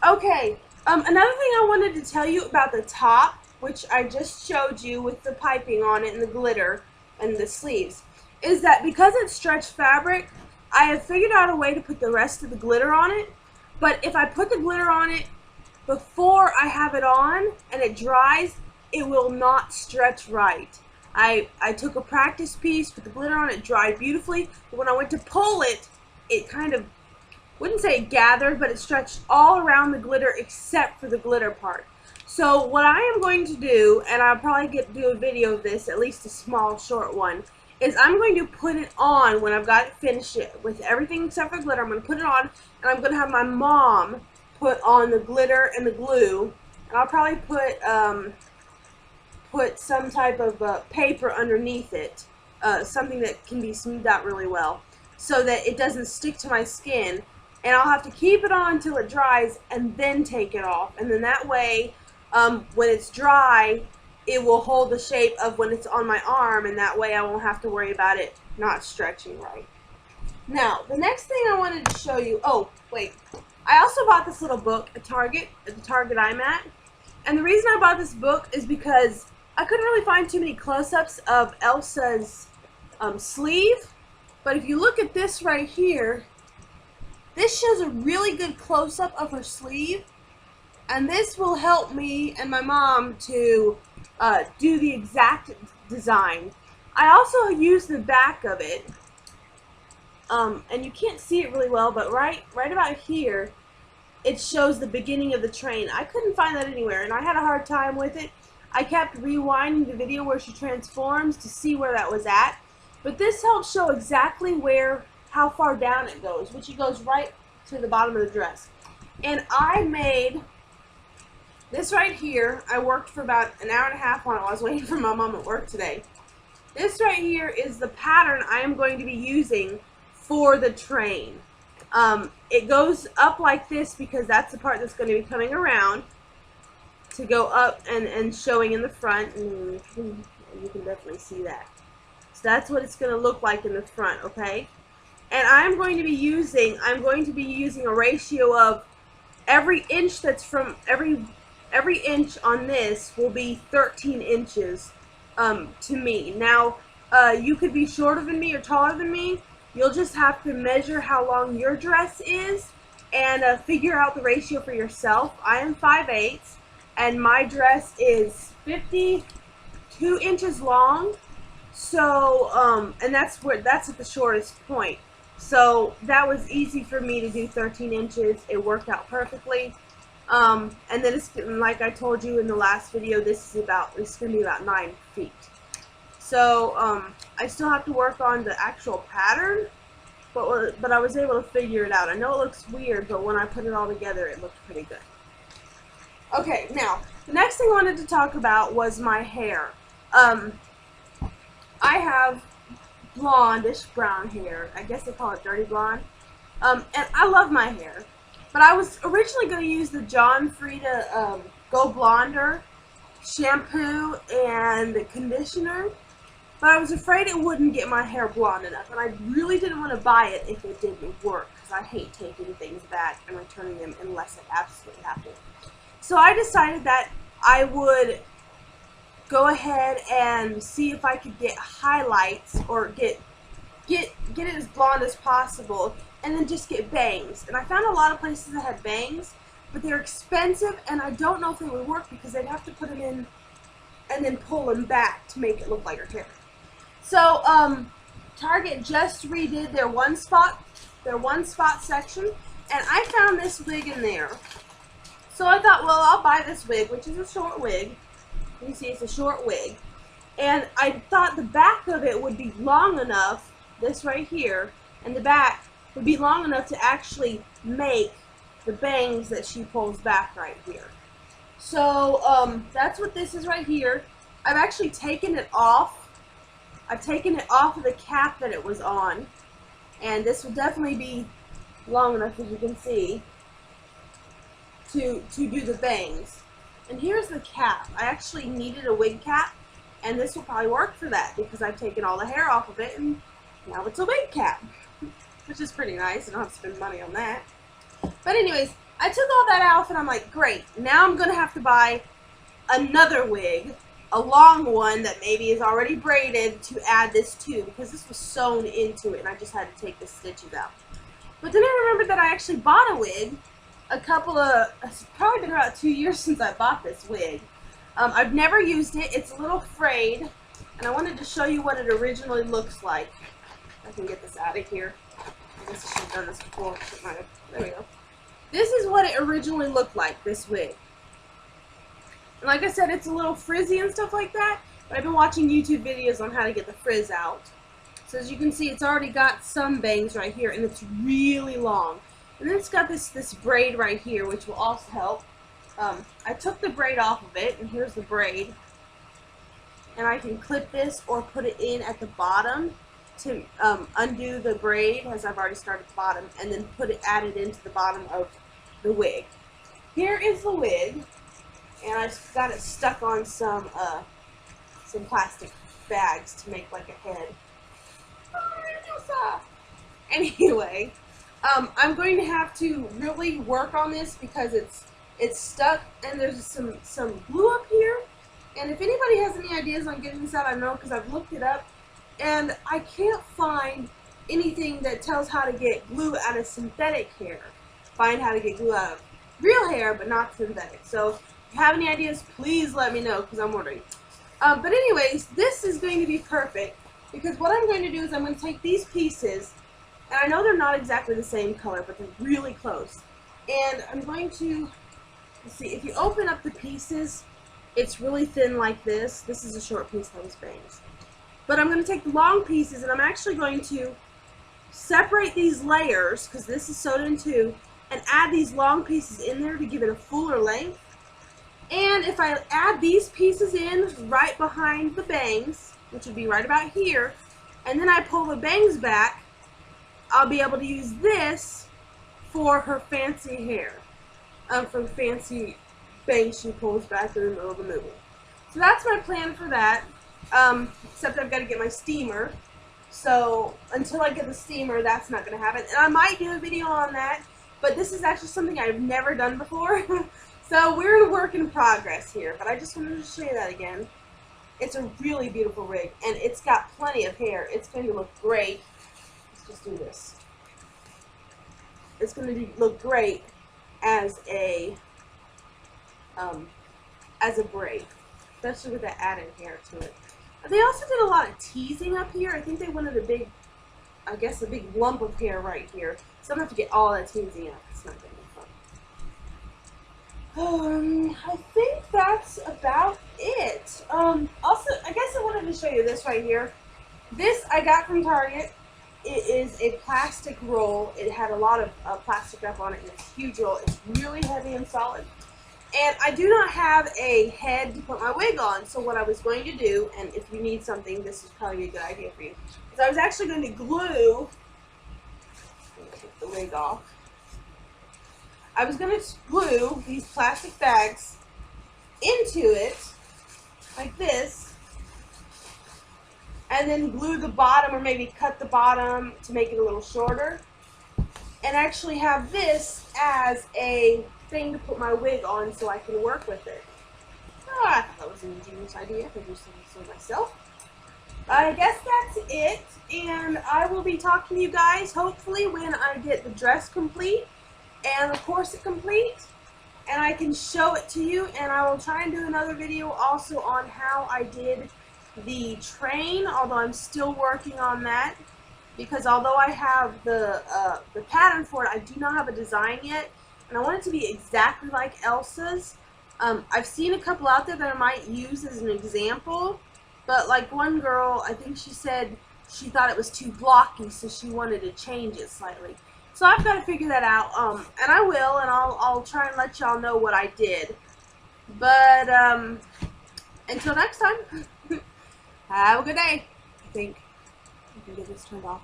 Okay, another thing I wanted to tell you about the top, which I just showed you with the piping on it and the glitter and the sleeves, is that because it's stretched fabric, I have figured out a way to put the rest of the glitter on it. But if I put the glitter on it before I have it on and it dries, it will not stretch right. I took a practice piece, put the glitter on it, dried beautifully, but when I went to pull it, it kind of, wouldn't say it gathered, but it stretched all around the glitter except for the glitter part. So what I am going to do, and I'll probably do a video of this, at least a small short one, is I'm going to put it on when I've got it finished with everything except for glitter. I'm going to put it on, and I'm going to have my mom put on the glitter and the glue, and I'll probably put some type of paper underneath it, something that can be smoothed out really well, so that it doesn't stick to my skin. And I'll have to keep it on until it dries and then take it off. And then that way, when it's dry, it will hold the shape of when it's on my arm, and that way I won't have to worry about it not stretching right. Now, the next thing I wanted to show you, oh, wait. I also bought this little book at Target, at the Target I'm at. And the reason I bought this book is because I couldn't really find too many close-ups of Elsa's sleeve. But if you look at this right here, this shows a really good close-up of her sleeve, and this will help me and my mom to do the exact design. I also used the back of it, and you can't see it really well, but right about here, it shows the beginning of the train. I couldn't find that anywhere, and I had a hard time with it. I kept rewinding the video where she transforms to see where that was at, but this helps show exactly how far down it goes, which it goes right to the bottom of the dress. And I made this right here. I worked for about an hour and a half on it while I was waiting for my mom at work today. This right here is the pattern I am going to be using for the train. It goes up like this because that's the part that's going to be coming around to go up and showing in the front, and you can definitely see that. So that's what it's going to look like in the front, okay? And I'm going to be using a ratio of every inch that's from every inch on this will be 13 inches to me. Now, you could be shorter than me or taller than me. You'll just have to measure how long your dress is and figure out the ratio for yourself. I am 5'8", and my dress is 52 inches long. So, and that's at the shortest point. So that was easy for me to do 13 inches. It worked out perfectly. And then it's, like I told you in the last video, it's going to be about 9 feet. So, I still have to work on the actual pattern, but I was able to figure it out. I know it looks weird, but when I put it all together, it looked pretty good. Okay, now, the next thing I wanted to talk about was my hair. I have blondish brown hair. I guess they call it dirty blonde. And I love my hair. But I was originally going to use the John Frieda Go Blonder shampoo and conditioner, but I was afraid it wouldn't get my hair blonde enough, and I really didn't want to buy it if it didn't work, because I hate taking things back and returning them unless I absolutely have to. So I decided that I would go ahead and see if I could get highlights or get it as blonde as possible, and then just get bangs. And I found a lot of places that had bangs, but they're expensive, and I don't know if they would work because I'd have to put them in and then pull them back to make it look like her hair. So Target just redid their one spot section, and I found this wig in there. So I thought, well, I'll buy this wig, which is a short wig. You see, it's a short wig. And I thought the back of it would be long enough, this right here, and the back would be long enough to actually make the bangs that she pulls back right here. So that's what this is right here. I've actually taken it off. I've taken it off of the cap that it was on, and this will definitely be long enough, as you can see, to do the bangs. And here's the cap. I actually needed a wig cap, and this will probably work for that because I've taken all the hair off of it, and now it's a wig cap, which is pretty nice. I don't have to spend money on that. But anyways, I took all that off and I'm like, great, now I'm going to have to buy another wig, a long one that maybe is already braided to add this to, because this was sewn into it and I just had to take the stitches out. But then I remembered that I actually bought a wig it's probably been about 2 years since I bought this wig. I've never used it. It's a little frayed, and I wanted to show you what it originally looks like. I can get this out of here. I guess I should have done this before. There we go. This is what it originally looked like, this wig. And like I said, it's a little frizzy and stuff like that, but I've been watching YouTube videos on how to get the frizz out. So as you can see, it's already got some bangs right here, and it's really long. And then it's got this braid right here, which will also help. I took the braid off of it, and here's the braid. And I can clip this or put it in at the bottom to undo the braid, as I've already started at the bottom, and then add it into the bottom of the wig. Here is the wig, and I just got it stuck on some plastic bags to make like a head. Elsa! Anyway, I'm going to have to really work on this because it's stuck, and there's some glue up here. And if anybody has any ideas on getting this out, I know because I've looked it up, and I can't find anything that tells how to get glue out of synthetic hair. Find how to get glue out of real hair, but not synthetic. So if you have any ideas, please let me know because I'm wondering. But anyways, this is going to be perfect because what I'm going to do is I'm going to take these pieces, and I know they're not exactly the same color, but they're really close. And I'm going to, let's see, if you open up the pieces, it's really thin like this. This is a short piece that was bangs. But I'm going to take the long pieces, and I'm actually going to separate these layers, because this is sewed in two, and add these long pieces in there to give it a fuller length. And if I add these pieces in right behind the bangs, which would be right about here, and then I pull the bangs back, I'll be able to use this for her fancy hair. For the fancy bangs she pulls back in the middle of the movie. So that's my plan for that. Except I've got to get my steamer. So until I get the steamer, that's not going to happen. And I might do a video on that, but this is actually something I've never done before. So we're in a work in progress here, but I just wanted to show you that again. It's a really beautiful rig, and it's got plenty of hair. It's going to look great. Let's just do this. It's going to look great as a braid, especially with that added hair to it. They also did a lot of teasing up here. I think they wanted a big lump of hair right here. So I'm going to have to get all that teasing up. It's not going to be fun. I think that's about it. Also, I guess I wanted to show you this right here. This I got from Target. It is a plastic roll. It had a lot of plastic wrap on it, and it's a huge roll. It's really heavy and solid. And I do not have a head to put my wig on, so what I was going to do, and if you need something, this is probably a good idea for you, is I was actually going to glue, take the wig off, I was going to glue these plastic bags into it, like this, and then glue the bottom, or maybe cut the bottom to make it a little shorter, and actually have this as a thing to put my wig on so I can work with it. Oh, I thought that was an ingenious idea. I could do something myself. I guess that's it, and I will be talking to you guys hopefully when I get the dress complete and the corset complete, and I can show it to you, and I will try and do another video also on how I did the train, although I'm still working on that, because although I have the pattern for it, I do not have a design yet. And I want it to be exactly like Elsa's. I've seen a couple out there that I might use as an example, but like one girl, I think she said she thought it was too blocky, so she wanted to change it slightly. So I've got to figure that out, and I will, and I'll try and let y'all know what I did. But until next time, have a good day. I think I can get this turned off.